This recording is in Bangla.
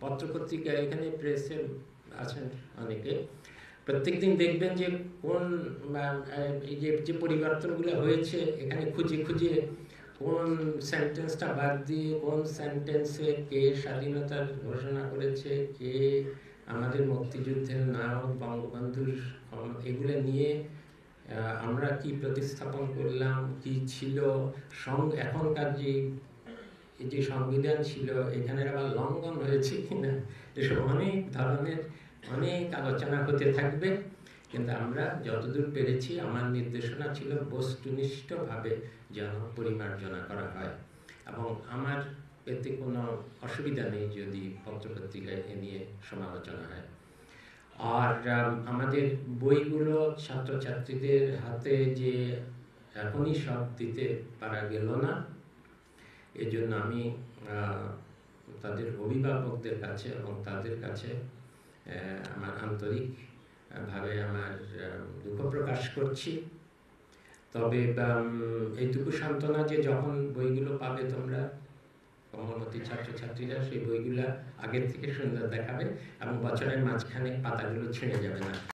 পত্রপত্রিকা এখানে প্রেসে আছেন অনেকে, প্রত্যেকদিন দেখবেন যে কোন এই যে যে পরিবর্তনগুলো হয়েছে এখানে খুঁজে খুঁজে কোন সেন্টেন্সটা বাদ দিয়ে কোন সেন্টেন্সে কে স্বাধীনতার ঘোষণা করেছে, কে আমাদের মুক্তিযুদ্ধের নায়ক বঙ্গবন্ধুর, এগুলো নিয়ে আমরা কি প্রতিস্থাপন করলাম, কি ছিল এখনকার যে এই যে সংবিধান ছিল এখানে আবার লঙ্ঘন হয়েছে কিনা, এসব অনেক ধরনের অনেক আলোচনা হতে থাকবে। কিন্তু আমরা যতদূর পেরেছি, আমার নির্দেশনা ছিল বস্তুনিষ্ঠভাবে যেন পরিমার্জনা করা হয়, এবং আমার এতে কোনো অসুবিধা নেই যদি পত্রপত্রিকায় এ নিয়ে সমালোচনা হয়। আর আমাদের বইগুলো ছাত্রছাত্রীদের হাতে যে এখনই সব দিতে পারা গেল না, এজন্য আমি তাদের অভিভাবকদের কাছে এবং তাদের কাছে আমার আন্তরিকভাবে আমার দুঃখ প্রকাশ করছি। তবে এইটুকু সান্ত্বনা যে যখন বইগুলো পাবে তোমরা কমলমতি ছাত্রছাত্রীরা, সেই বইগুলা আগের থেকে সুন্দর দেখাবে এবং বছরের মাঝখানে পাতাগুলো ছিঁড়ে যাবে না।